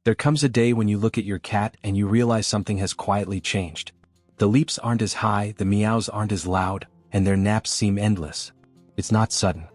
There comes a day when you look at your cat and you realize something has quietly changed. The leaps aren't as high, the meows aren't as loud, and their naps seem endless. It's not sudden.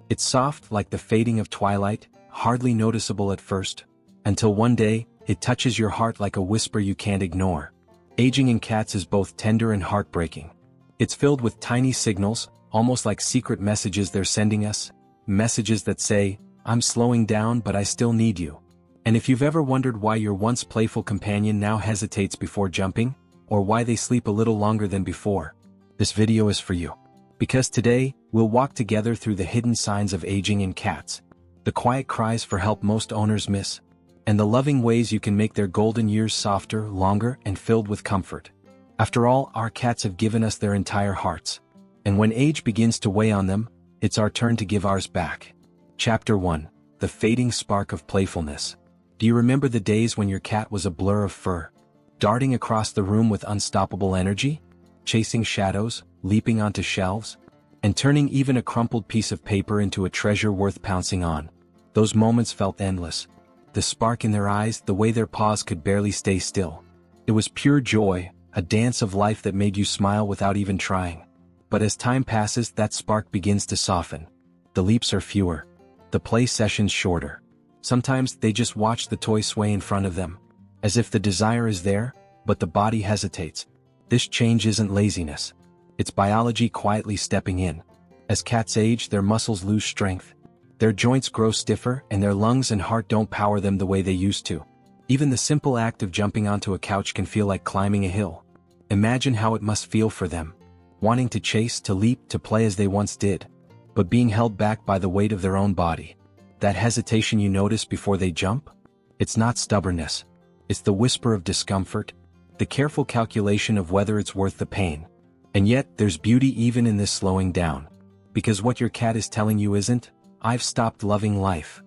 It's soft like the fading of twilight, hardly noticeable at first, until one day, it touches your heart like a whisper you can't ignore. Aging in cats is both tender and heartbreaking. It's filled with tiny signals, almost like secret messages they're sending us, messages that say, "I'm slowing down but I still need you." And if you've ever wondered why your once playful companion now hesitates before jumping, or why they sleep a little longer than before, this video is for you. Because today, we'll walk together through the hidden signs of aging in cats, the quiet cries for help most owners miss, and the loving ways you can make their golden years softer, longer, and filled with comfort. After all, our cats have given us their entire hearts. And when age begins to weigh on them, it's our turn to give ours back. Chapter 1. The Fading Spark of Playfulness. Do you remember the days when your cat was a blur of fur, darting across the room with unstoppable energy, chasing shadows, leaping onto shelves, and turning even a crumpled piece of paper into a treasure worth pouncing on? Those moments felt endless. The spark in their eyes, the way their paws could barely stay still. It was pure joy, a dance of life that made you smile without even trying. But as time passes, that spark begins to soften. The leaps are fewer, the play sessions shorter. Sometimes they just watch the toy sway in front of them, as if the desire is there, but the body hesitates. This change isn't laziness. It's biology quietly stepping in. As cats age, their muscles lose strength. Their joints grow stiffer, and their lungs and heart don't power them the way they used to. Even the simple act of jumping onto a couch can feel like climbing a hill. Imagine how it must feel for them, wanting to chase, to leap, to play as they once did, but being held back by the weight of their own body. That hesitation you notice before they jump? It's not stubbornness. It's the whisper of discomfort, the careful calculation of whether it's worth the pain. And yet, there's beauty even in this slowing down. Because what your cat is telling you isn't, "I've stopped loving life."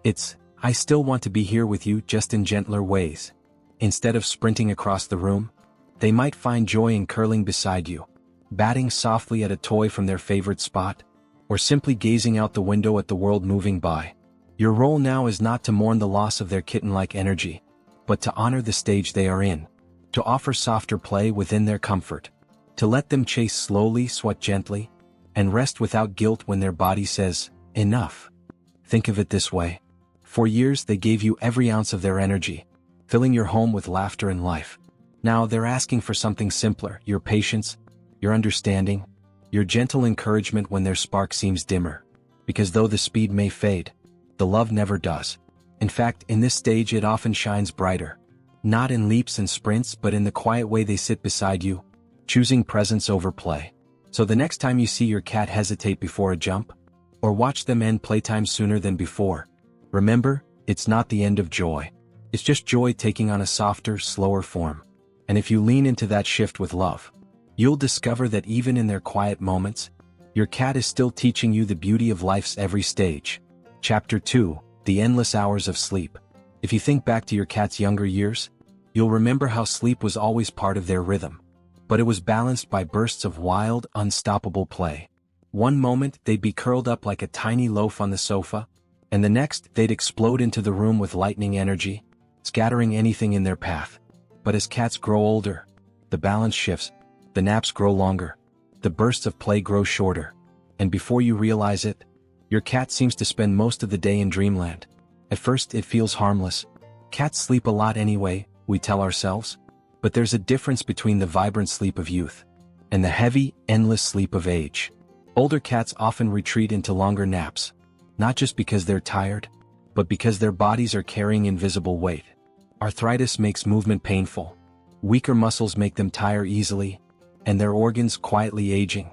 It's, "I still want to be here with you, just in gentler ways." Instead of sprinting across the room, they might find joy in curling beside you, batting softly at a toy from their favorite spot, or simply gazing out the window at the world moving by. Your role now is not to mourn the loss of their kitten-like energy, but to honor the stage they are in, to offer softer play within their comfort, to let them chase slowly, sweat gently, and rest without guilt when their body says, "Enough." Think of it this way. For years they gave you every ounce of their energy, filling your home with laughter and life. Now they're asking for something simpler: your patience, your understanding, your gentle encouragement when their spark seems dimmer. Because though the speed may fade, the love never does. In fact, in this stage it often shines brighter. Not in leaps and sprints, but in the quiet way they sit beside you, choosing presence over play. So the next time you see your cat hesitate before a jump, or watch them end playtime sooner than before, remember, it's not the end of joy. It's just joy taking on a softer, slower form. And if you lean into that shift with love, you'll discover that even in their quiet moments, your cat is still teaching you the beauty of life's every stage. Chapter 2. The Endless Hours of Sleep. If you think back to your cat's younger years, you'll remember how sleep was always part of their rhythm. But it was balanced by bursts of wild, unstoppable play. One moment, they'd be curled up like a tiny loaf on the sofa, and the next, they'd explode into the room with lightning energy, scattering anything in their path. But as cats grow older, the balance shifts, the naps grow longer, the bursts of play grow shorter, and before you realize it, your cat seems to spend most of the day in dreamland. At first, it feels harmless. Cats sleep a lot anyway, we tell ourselves. But there's a difference between the vibrant sleep of youth and the heavy, endless sleep of age. Older cats often retreat into longer naps, not just because they're tired, but because their bodies are carrying invisible weight. Arthritis makes movement painful. Weaker muscles make them tire easily, and their organs, quietly aging,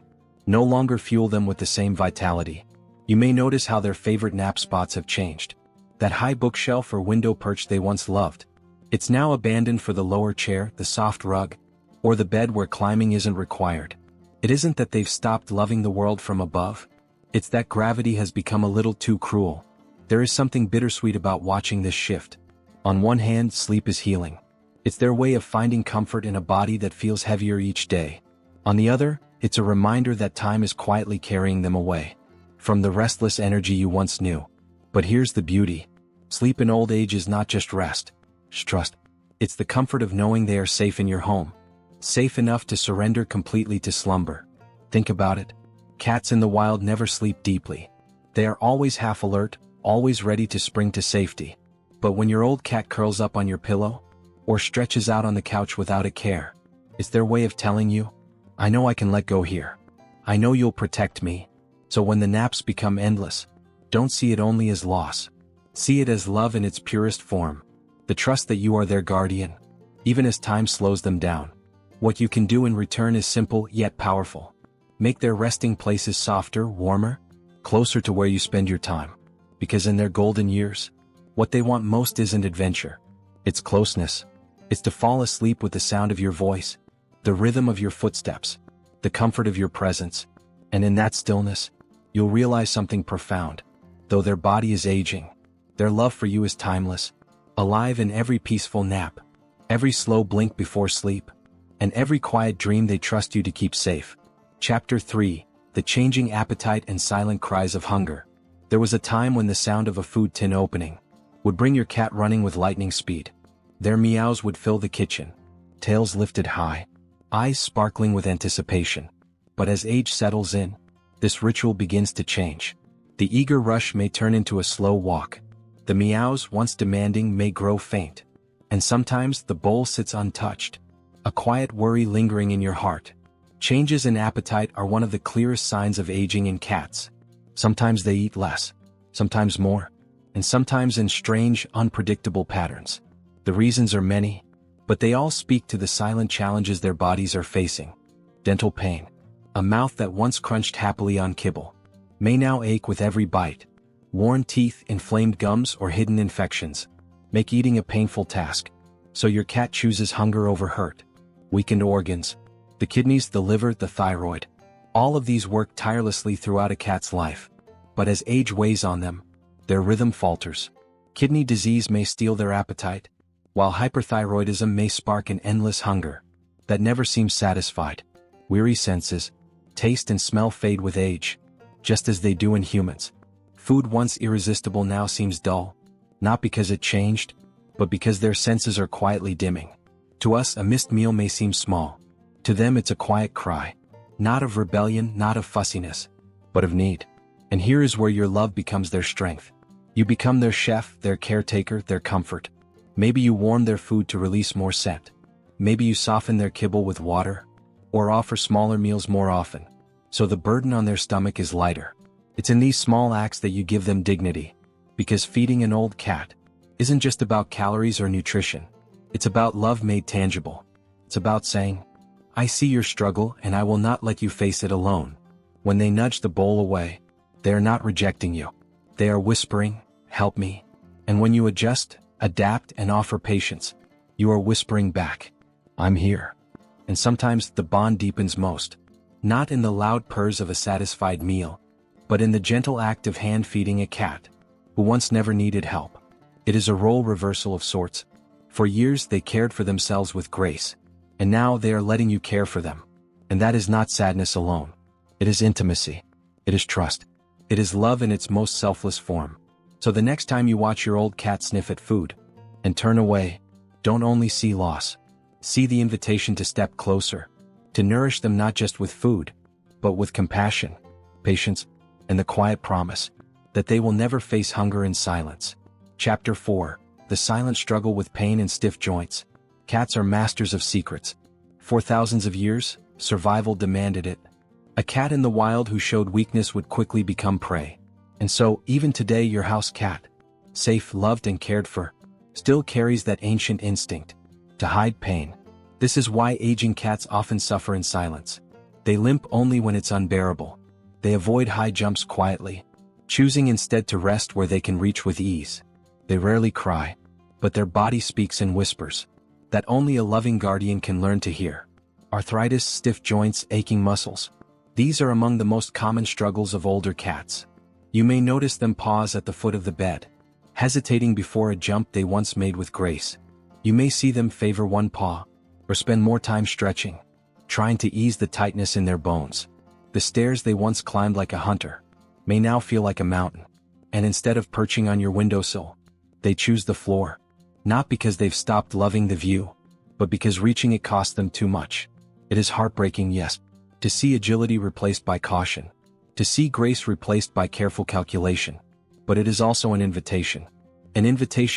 no longer fuel them with the same vitality. You may notice how their favorite nap spots have changed. That high bookshelf or window perch they once loved, it's now abandoned for the lower chair, the soft rug, or the bed where climbing isn't required. It isn't that they've stopped loving the world from above, it's that gravity has become a little too cruel. There is something bittersweet about watching this shift. On one hand, sleep is healing. It's their way of finding comfort in a body that feels heavier each day. On the other, it's a reminder that time is quietly carrying them away from the restless energy you once knew. But here's the beauty. Sleep in old age is not just rest. trust. It's the comfort of knowing they are safe in your home. Safe enough to surrender completely to slumber. Think about it. Cats in the wild never sleep deeply. They are always half alert, always ready to spring to safety. But when your old cat curls up on your pillow, or stretches out on the couch without a care, it's their way of telling you, I know I can let go here. I know you'll protect me. So when the naps become endless, don't see it only as loss. See it as love in its purest form. The trust that you are their guardian, even as time slows them down. What you can do in return is simple yet powerful. Make their resting places softer, warmer, closer to where you spend your time. Because in their golden years, what they want most isn't adventure. It's closeness. It's to fall asleep with the sound of your voice, the rhythm of your footsteps, the comfort of your presence. And in that stillness, you'll realize something profound. Though their body is aging, their love for you is timeless, alive in every peaceful nap, every slow blink before sleep, and every quiet dream they trust you to keep safe. Chapter 3: The Changing Appetite and Silent Cries of Hunger. There was a time when the sound of a food tin opening would bring your cat running with lightning speed. Their meows would fill the kitchen, tails lifted high, eyes sparkling with anticipation. But as age settles in, this ritual begins to change. The eager rush may turn into a slow walk. The meows, once demanding, may grow faint. And sometimes the bowl sits untouched, a quiet worry lingering in your heart. Changes in appetite are one of the clearest signs of aging in cats. Sometimes they eat less, sometimes more, and sometimes in strange, unpredictable patterns. The reasons are many, but they all speak to the silent challenges their bodies are facing. Dental pain. A mouth that once crunched happily on kibble may now ache with every bite. Worn teeth, inflamed gums, or hidden infections make eating a painful task. So your cat chooses hunger over hurt. Weakened organs. The kidneys, the liver, the thyroid. All of these work tirelessly throughout a cat's life. But as age weighs on them, their rhythm falters. Kidney disease may steal their appetite, while hyperthyroidism may spark an endless hunger that never seems satisfied. Weary senses, taste and smell fade with age, just as they do in humans. Food once irresistible now seems dull, not because it changed, but because their senses are quietly dimming. To us, a missed meal may seem small. To them, it's a quiet cry, not of rebellion, not of fussiness, but of need. And here is where your love becomes their strength. You become their chef, their caretaker, their comfort. Maybe you warm their food to release more scent. Maybe you soften their kibble with water, or offer smaller meals more often, so the burden on their stomach is lighter. It's in these small acts that you give them dignity, because feeding an old cat isn't just about calories or nutrition. It's about love made tangible. It's about saying, I see your struggle and I will not let you face it alone. When they nudge the bowl away, they are not rejecting you. They are whispering, help me. And when you adjust, adapt, and offer patience, you are whispering back, I'm here. And sometimes the bond deepens most, not in the loud purrs of a satisfied meal, but in the gentle act of hand-feeding a cat who once never needed help. It is a role reversal of sorts. For years they cared for themselves with grace, and now they are letting you care for them. And that is not sadness alone. It is intimacy. It is trust. It is love in its most selfless form. So the next time you watch your old cat sniff at food and turn away, don't only see loss. See the invitation to step closer, to nourish them not just with food, but with compassion, patience, and the quiet promise that they will never face hunger in silence. Chapter 4: The Silent Struggle with Pain and Stiff Joints. Cats are masters of secrets. For thousands of years, survival demanded it. A cat in the wild who showed weakness would quickly become prey. And so, even today, your house cat, safe, loved, and cared for, still carries that ancient instinct to hide pain. This is why aging cats often suffer in silence. They limp only when it's unbearable. They avoid high jumps quietly, choosing instead to rest where they can reach with ease. They rarely cry, but their body speaks in whispers that only a loving guardian can learn to hear. Arthritis, stiff joints, aching muscles. These are among the most common struggles of older cats. You may notice them pause at the foot of the bed, hesitating before a jump they once made with grace. You may see them favor one paw, or spend more time stretching, trying to ease the tightness in their bones. The stairs they once climbed like a hunter may now feel like a mountain, and instead of perching on your windowsill, they choose the floor. Not because they've stopped loving the view, but because reaching it cost them too much. It is heartbreaking, yes, to see agility replaced by caution, to see grace replaced by careful calculation, but it is also an invitation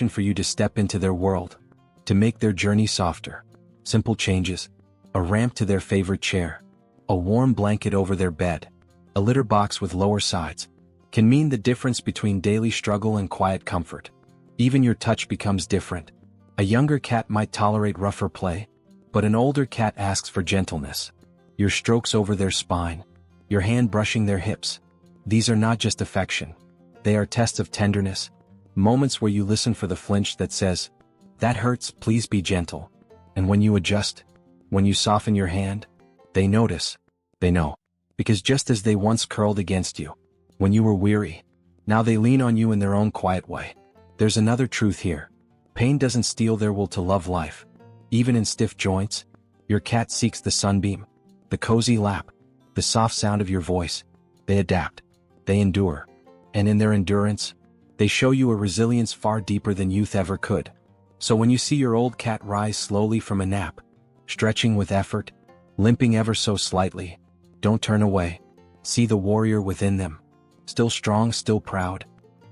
for you to step into their world, to make their journey softer. Simple changes, a ramp to their favorite chair, a warm blanket over their bed, a litter box with lower sides, can mean the difference between daily struggle and quiet comfort. Even your touch becomes different. A younger cat might tolerate rougher play, but an older cat asks for gentleness. Your strokes over their spine, your hand brushing their hips. These are not just affection. They are tests of tenderness, moments where you listen for the flinch that says, "That hurts, please be gentle." And when you adjust, when you soften your hand, they notice, they know. Because just as they once curled against you, when you were weary, now they lean on you in their own quiet way. There's another truth here. Pain doesn't steal their will to love life. Even in stiff joints, your cat seeks the sunbeam, the cozy lap, the soft sound of your voice. They adapt, they endure, and in their endurance, they show you a resilience far deeper than youth ever could. So when you see your old cat rise slowly from a nap, stretching with effort, limping ever so slightly, don't turn away. See the warrior within them, still strong, still proud,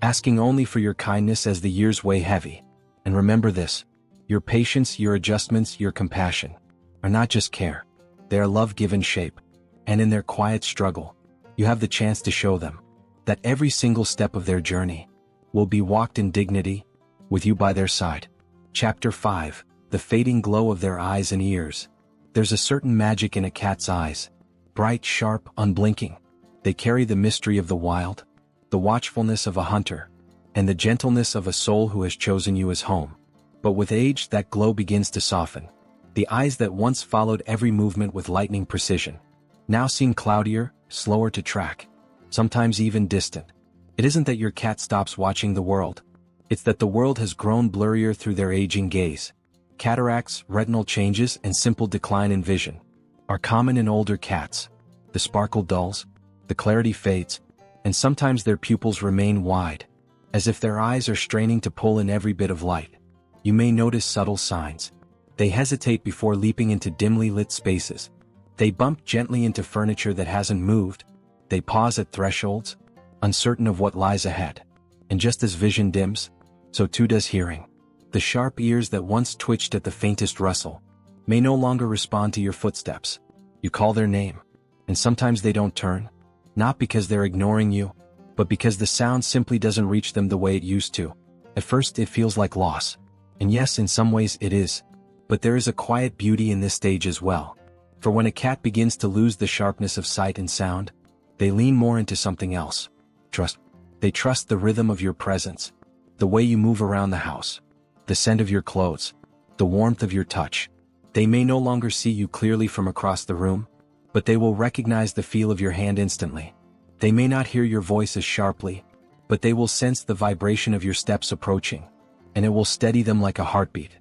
asking only for your kindness as the years weigh heavy. And remember this, your patience, your adjustments, your compassion are not just care, they are love given shape. And in their quiet struggle, you have the chance to show them that every single step of their journey will be walked in dignity, with you by their side. Chapter 5, the fading glow of their eyes and ears. There's a certain magic in a cat's eyes. Bright, sharp, unblinking. They carry the mystery of the wild, the watchfulness of a hunter, and the gentleness of a soul who has chosen you as home. But with age, that glow begins to soften. The eyes that once followed every movement with lightning precision now seem cloudier, slower to track, sometimes even distant. It isn't that your cat stops watching the world. It's that the world has grown blurrier through their aging gaze. Cataracts, retinal changes, and simple decline in vision are common in older cats. The sparkle dulls, the clarity fades, and sometimes their pupils remain wide, as if their eyes are straining to pull in every bit of light. You may notice subtle signs. They hesitate before leaping into dimly lit spaces. They bump gently into furniture that hasn't moved. They pause at thresholds, uncertain of what lies ahead. And just as vision dims, so too does hearing. The sharp ears that once twitched at the faintest rustle may no longer respond to your footsteps. You call their name, and sometimes they don't turn, not because they're ignoring you, but because the sound simply doesn't reach them the way it used to. At first it feels like loss. And yes, in some ways it is. But there is a quiet beauty in this stage as well. For when a cat begins to lose the sharpness of sight and sound, they lean more into something else. Trust. They trust the rhythm of your presence, the way you move around the house, the scent of your clothes, the warmth of your touch. They may no longer see you clearly from across the room, but they will recognize the feel of your hand instantly. They may not hear your voice as sharply, but they will sense the vibration of your steps approaching, and it will steady them like a heartbeat.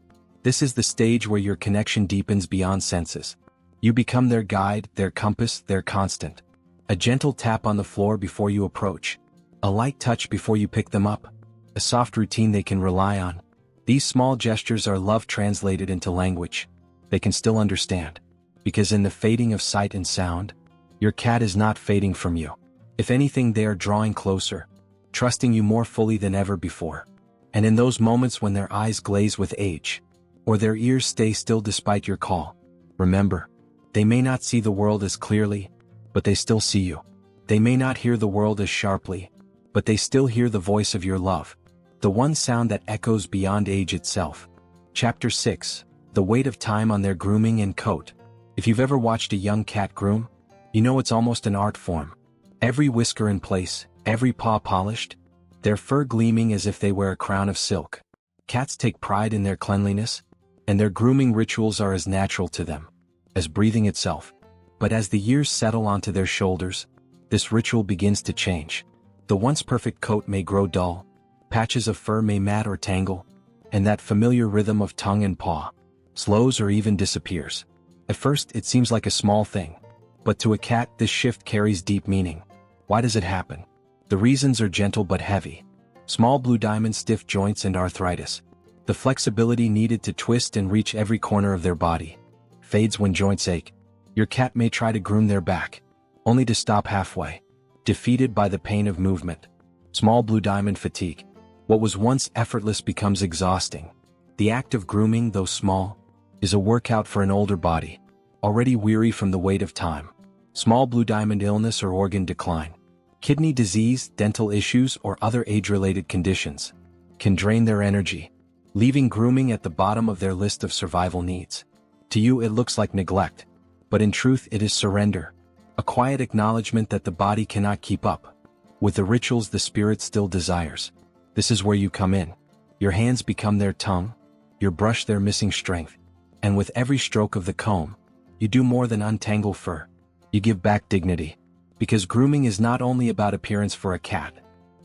This is the stage where your connection deepens beyond senses. You become their guide, their compass, their constant. A gentle tap on the floor before you approach, a light touch before you pick them up, a soft routine they can rely on. These small gestures are love translated into language they can still understand. Because in the fading of sight and sound, your cat is not fading from you. If anything, they are drawing closer, trusting you more fully than ever before. And in those moments when their eyes glaze with age, or their ears stay still despite your call, remember, they may not see the world as clearly, but they still see you. They may not hear the world as sharply, but they still hear the voice of your love, the one sound that echoes beyond age itself. Chapter 6, the weight of time on their grooming and coat. If you've ever watched a young cat groom, you know it's almost an art form. Every whisker in place, every paw polished, their fur gleaming as if they wear a crown of silk. Cats take pride in their cleanliness, and their grooming rituals are as natural to them as breathing itself. But as the years settle onto their shoulders, this ritual begins to change. The once perfect coat may grow dull, patches of fur may mat or tangle, and that familiar rhythm of tongue and paw slows or even disappears. At first, it seems like a small thing, but to a cat, this shift carries deep meaning. Why does it happen? The reasons are gentle but heavy. Small blue diamonds, stiff joints, and arthritis. The flexibility needed to twist and reach every corner of their body fades when joints ache. Your cat may try to groom their back, only to stop halfway, defeated by the pain of movement. Small blue diamond fatigue. What was once effortless becomes exhausting. The act of grooming, though small, is a workout for an older body, already weary from the weight of time. Small blue diamond illness or organ decline, kidney disease, dental issues, or other age-related conditions can drain their energy, leaving grooming at the bottom of their list of survival needs. To you it looks like neglect, but in truth it is surrender, a quiet acknowledgement that the body cannot keep up with the rituals the spirit still desires. This is where you come in. Your hands become their tongue, your brush their missing strength, and with every stroke of the comb, you do more than untangle fur. You give back dignity, because grooming is not only about appearance for a cat.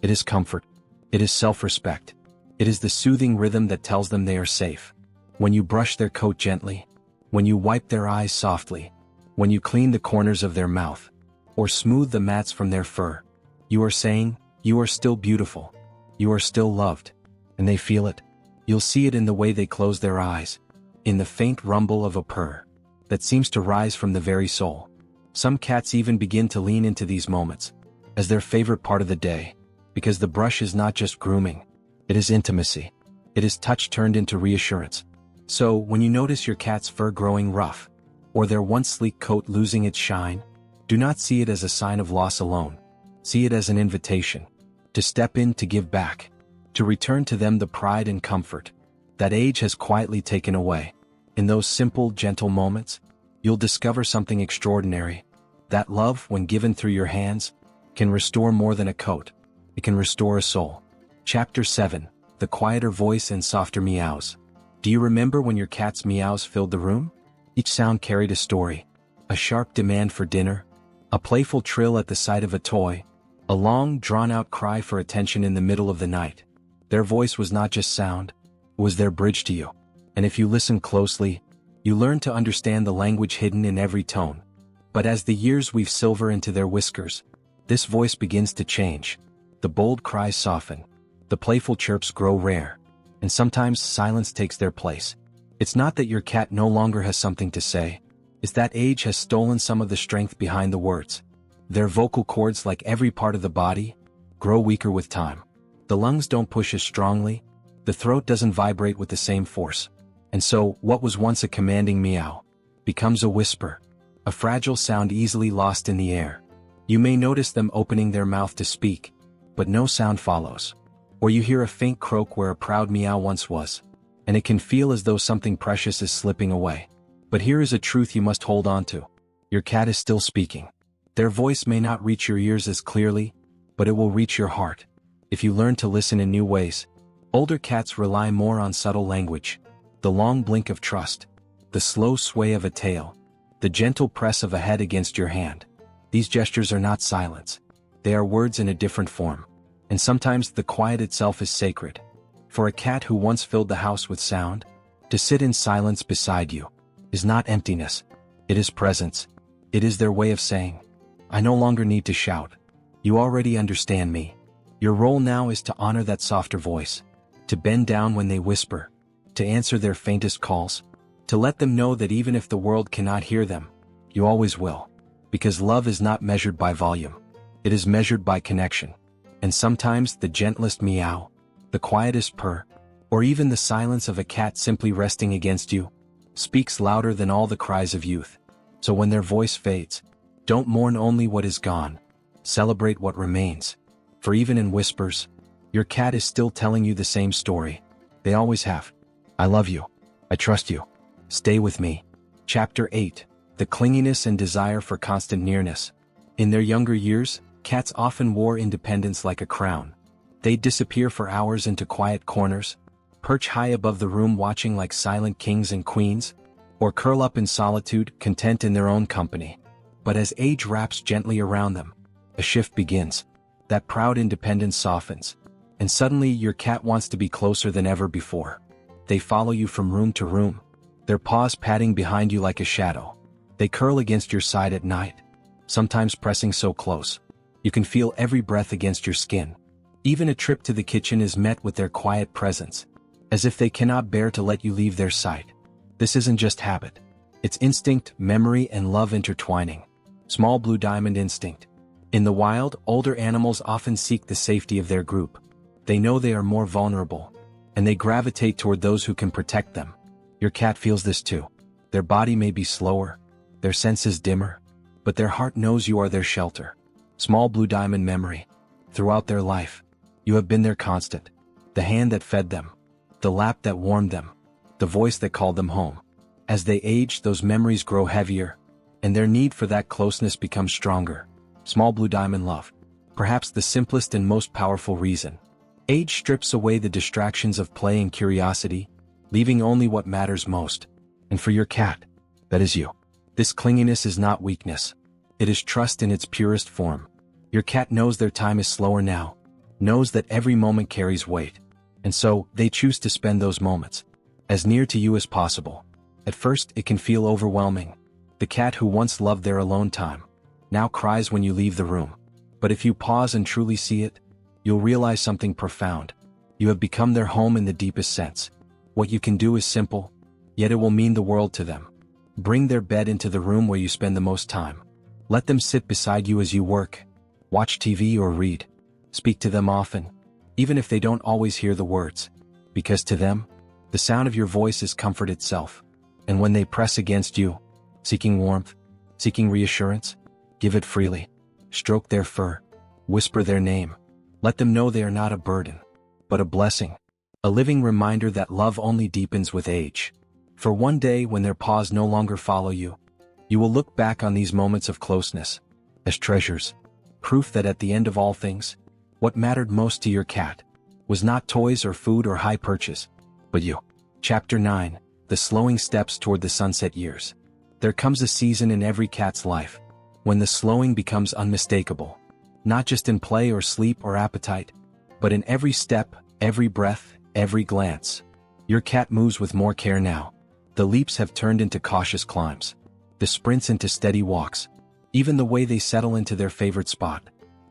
It is comfort. It is self-respect. It is the soothing rhythm that tells them they are safe. When you brush their coat gently, when you wipe their eyes softly, when you clean the corners of their mouth, or smooth the mats from their fur, you are saying, you are still beautiful. You are still loved. And they feel it. You'll see it in the way they close their eyes, in the faint rumble of a purr that seems to rise from the very soul. Some cats even begin to lean into these moments as their favorite part of the day, because the brush is not just grooming, it is intimacy. It is touch turned into reassurance. So, when you notice your cat's fur growing rough, or their once sleek coat losing its shine, do not see it as a sign of loss alone. See it as an invitation to step in, to give back, to return to them the pride and comfort that age has quietly taken away. In those simple, gentle moments, you'll discover something extraordinary. That love, when given through your hands, can restore more than a coat. It can restore a soul. Chapter 7. The quieter voice and softer meows. Do you remember when your cat's meows filled the room? Each sound carried a story. A sharp demand for dinner, a playful trill at the sight of a toy, a long, drawn-out cry for attention in the middle of the night. Their voice was not just sound, it was their bridge to you. And if you listen closely, you learn to understand the language hidden in every tone. But as the years weave silver into their whiskers, this voice begins to change. The bold cries soften, the playful chirps grow rare, and sometimes silence takes their place. It's not that your cat no longer has something to say, it's that age has stolen some of the strength behind the words. Their vocal cords, like every part of the body, grow weaker with time. The lungs don't push as strongly, the throat doesn't vibrate with the same force. And so, what was once a commanding meow becomes a whisper, a fragile sound easily lost in the air. You may notice them opening their mouth to speak, but no sound follows. Or you hear a faint croak where a proud meow once was, and it can feel as though something precious is slipping away. But here is a truth you must hold on to. Your cat is still speaking. Their voice may not reach your ears as clearly, but it will reach your heart. If you learn to listen in new ways. Older cats rely more on subtle language. The long blink of trust, the slow sway of a tail, the gentle press of a head against your hand. These gestures are not silence. They are words in a different form. And sometimes the quiet itself is sacred. For a cat who once filled the house with sound, to sit in silence beside you is not emptiness. It is presence. It is their way of saying, I no longer need to shout. You already understand me. Your role now is to honor that softer voice, to bend down when they whisper, to answer their faintest calls, to let them know that even if the world cannot hear them, you always will. Because love is not measured by volume. It is measured by connection. And sometimes the gentlest meow, the quietest purr, or even the silence of a cat simply resting against you, speaks louder than all the cries of youth. So when their voice fades, don't mourn only what is gone. Celebrate what remains. For even in whispers, your cat is still telling you the same story. They always have. I love you. I trust you. Stay with me. Chapter 8. The clinginess and desire for constant nearness. In their younger years, cats often wore independence like a crown. They'd disappear for hours into quiet corners, perch high above the room watching like silent kings and queens, or curl up in solitude, content in their own company. But as age wraps gently around them, a shift begins. That proud independence softens, and suddenly your cat wants to be closer than ever before. They follow you from room to room, their paws padding behind you like a shadow. They curl against your side at night, sometimes pressing so close you can feel every breath against your skin. Even a trip to the kitchen is met with their quiet presence. as if they cannot bear to let you leave their sight. This isn't just habit. It's instinct, memory, and love intertwining. Small blue diamond instinct. In the wild, older animals often seek the safety of their group. They know they are more vulnerable, and they gravitate toward those who can protect them. Your cat feels this too. Their body may be slower, their senses dimmer, but their heart knows you are their shelter. Small blue diamond memory. Throughout their life, you have been their constant. The hand that fed them, the lap that warmed them, the voice that called them home. As they age, those memories grow heavier, and their need for that closeness becomes stronger. Small blue diamond love. Perhaps the simplest and most powerful reason. Age strips away the distractions of play and curiosity, leaving only what matters most. And for your cat, that is you. This clinginess is not weakness. It is trust in its purest form. Your cat knows their time is slower now, knows that every moment carries weight, and so they choose to spend those moments as near to you as possible. At first, it can feel overwhelming. The cat who once loved their alone time now cries when you leave the room. But if you pause and truly see it, you'll realize something profound. You have become their home in the deepest sense. What you can do is simple, yet it will mean the world to them. Bring their bed into the room where you spend the most time. Let them sit beside you as you work, watch TV or read. Speak to them often, even if they don't always hear the words, because to them, the sound of your voice is comfort itself. And when they press against you, seeking warmth, seeking reassurance, give it freely. Stroke their fur, whisper their name. Let them know they are not a burden, but a blessing. A living reminder that love only deepens with age. For one day when their paws no longer follow you, you will look back on these moments of closeness as treasures. Proof that at the end of all things, what mattered most to your cat was not toys or food or high purchase, but you. Chapter 9. The slowing steps toward the sunset years. There comes a season in every cat's life when the slowing becomes unmistakable, not just in play or sleep or appetite, but in every step, every breath, every glance. Your cat moves with more care now. The leaps have turned into cautious climbs, the sprints into steady walks. Even the way they settle into their favorite spot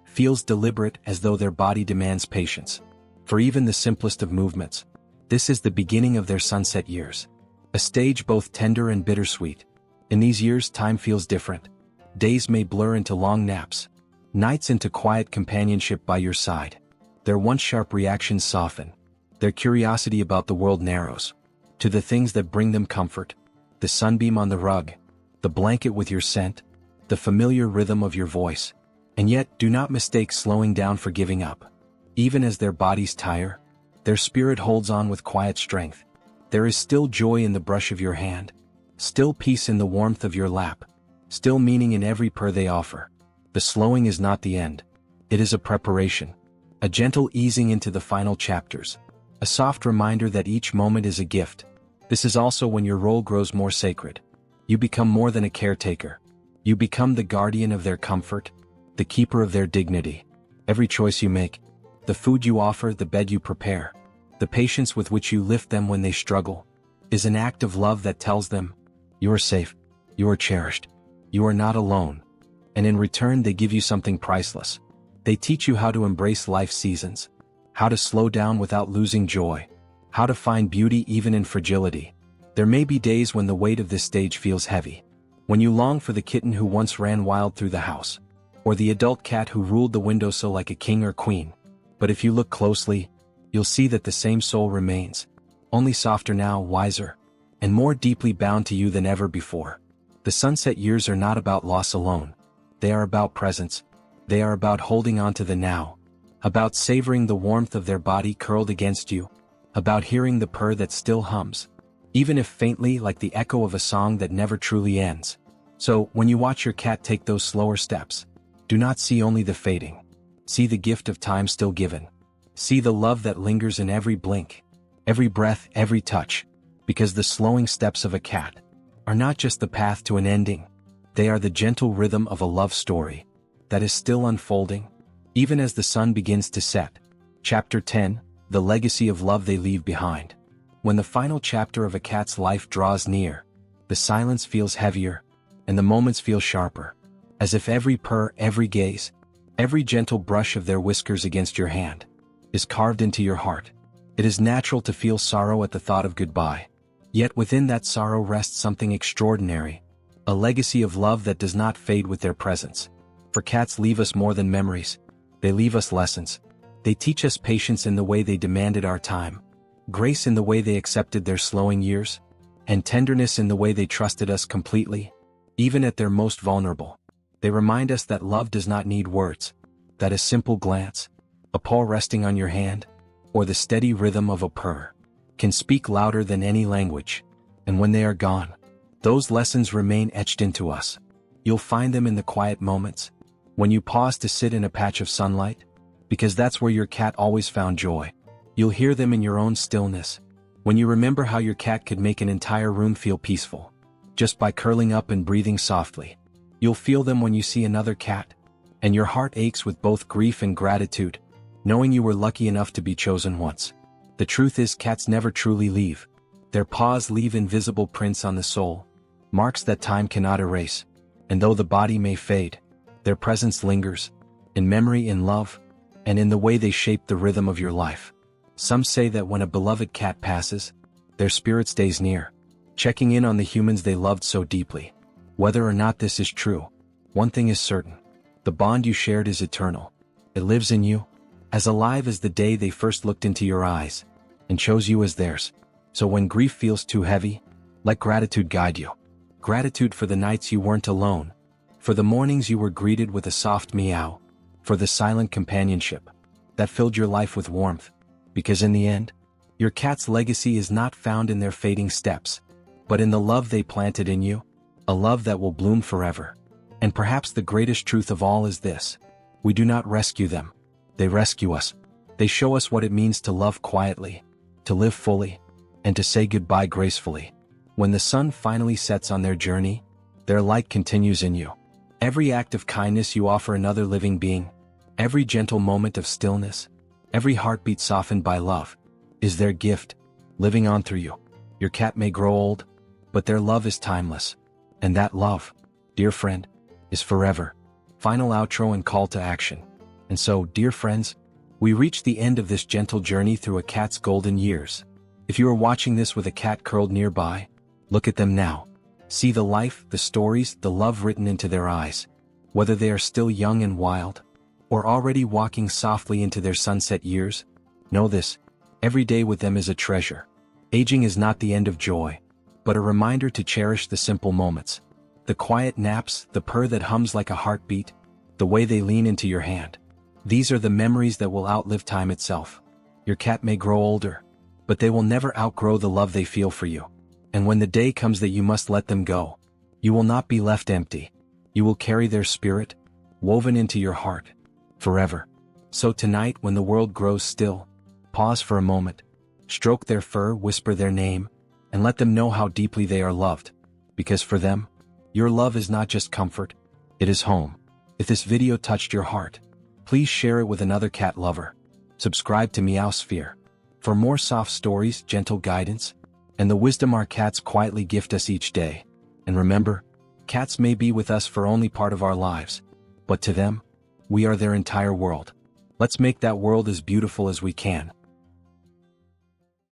feels deliberate, as though their body demands patience. For even the simplest of movements, this is the beginning of their sunset years. A stage both tender and bittersweet. In these years, time feels different. Days may blur into long naps, nights into quiet companionship by your side. Their once sharp reactions soften. Their curiosity about the world narrows to the things that bring them comfort. The sunbeam on the rug, the blanket with your scent, the familiar rhythm of your voice. And yet, do not mistake slowing down for giving up. Even as their bodies tire, their spirit holds on with quiet strength. There is still joy in the brush of your hand, still peace in the warmth of your lap, still meaning in every purr they offer. The slowing is not the end. It is a preparation, a gentle easing into the final chapters, a soft reminder that each moment is a gift. This is also when your role grows more sacred. You become more than a caretaker. You become the guardian of their comfort, the keeper of their dignity. Every choice you make, the food you offer, the bed you prepare, the patience with which you lift them when they struggle, is an act of love that tells them, you are safe, you are cherished, you are not alone. And in return, they give you something priceless. They teach you how to embrace life's seasons, how to slow down without losing joy, how to find beauty even in fragility. There may be days when the weight of this stage feels heavy, when you long for the kitten who once ran wild through the house, or the adult cat who ruled the windowsill like a king or queen. But if you look closely, you'll see that the same soul remains, only softer now, wiser, and more deeply bound to you than ever before. The sunset years are not about loss alone. They are about presence. They are about holding on to the now, about savoring the warmth of their body curled against you, about hearing the purr that still hums, even if faintly, like the echo of a song that never truly ends. So, when you watch your cat take those slower steps, do not see only the fading. See the gift of time still given. See the love that lingers in every blink, every breath, every touch, because the slowing steps of a cat are not just the path to an ending. They are the gentle rhythm of a love story that is still unfolding, even as the sun begins to set. Chapter 10. The legacy of love they leave behind. When the final chapter of a cat's life draws near, the silence feels heavier, and the moments feel sharper, as if every purr, every gaze, every gentle brush of their whiskers against your hand is carved into your heart. It is natural to feel sorrow at the thought of goodbye. Yet within that sorrow rests something extraordinary, a legacy of love that does not fade with their presence. For cats leave us more than memories. They leave us lessons. They teach us patience in the way they demanded our time, grace in the way they accepted their slowing years, and tenderness in the way they trusted us completely, even at their most vulnerable. They remind us that love does not need words, that a simple glance, a paw resting on your hand, or the steady rhythm of a purr can speak louder than any language. And when they are gone, those lessons remain etched into us. You'll find them in the quiet moments, when you pause to sit in a patch of sunlight, because that's where your cat always found joy. You'll hear them in your own stillness, when you remember how your cat could make an entire room feel peaceful, just by curling up and breathing softly. You'll feel them when you see another cat, and your heart aches with both grief and gratitude, knowing you were lucky enough to be chosen once. The truth is, cats never truly leave. Their paws leave invisible prints on the soul, marks that time cannot erase. And though the body may fade, their presence lingers, in memory, in love, and in the way they shape the rhythm of your life. Some say that when a beloved cat passes, their spirit stays near, checking in on the humans they loved so deeply. Whether or not this is true, one thing is certain: the bond you shared is eternal. It lives in you, as alive as the day they first looked into your eyes and chose you as theirs. So when grief feels too heavy, let gratitude guide you. Gratitude for the nights you weren't alone, for the mornings you were greeted with a soft meow, for the silent companionship that filled your life with warmth. Because in the end, your cat's legacy is not found in their fading steps, but in the love they planted in you, a love that will bloom forever. And perhaps the greatest truth of all is this: we do not rescue them, they rescue us. They show us what it means to love quietly, to live fully, and to say goodbye gracefully. When the sun finally sets on their journey, their light continues in you. Every act of kindness you offer another living being, every gentle moment of stillness, every heartbeat softened by love, is their gift, living on through you. Your cat may grow old, but their love is timeless. And that love, dear friend, is forever. Final outro and call to action. And so, dear friends, we reach the end of this gentle journey through a cat's golden years. If you are watching this with a cat curled nearby, look at them now. See the life, the stories, the love written into their eyes. Whether they are still young and wild, or already walking softly into their sunset years, know this: every day with them is a treasure. Aging is not the end of joy, but a reminder to cherish the simple moments. The quiet naps, the purr that hums like a heartbeat, the way they lean into your hand. These are the memories that will outlive time itself. Your cat may grow older, but they will never outgrow the love they feel for you. And when the day comes that you must let them go, you will not be left empty. You will carry their spirit, woven into your heart, forever. So tonight, when the world grows still, pause for a moment, stroke their fur, whisper their name, and let them know how deeply they are loved. Because for them, your love is not just comfort, it is home. If this video touched your heart, please share it with another cat lover. Subscribe to Meow Sphere for more soft stories, gentle guidance, and the wisdom our cats quietly gift us each day. And remember, cats may be with us for only part of our lives, but to them, we are their entire world. Let's make that world as beautiful as we can.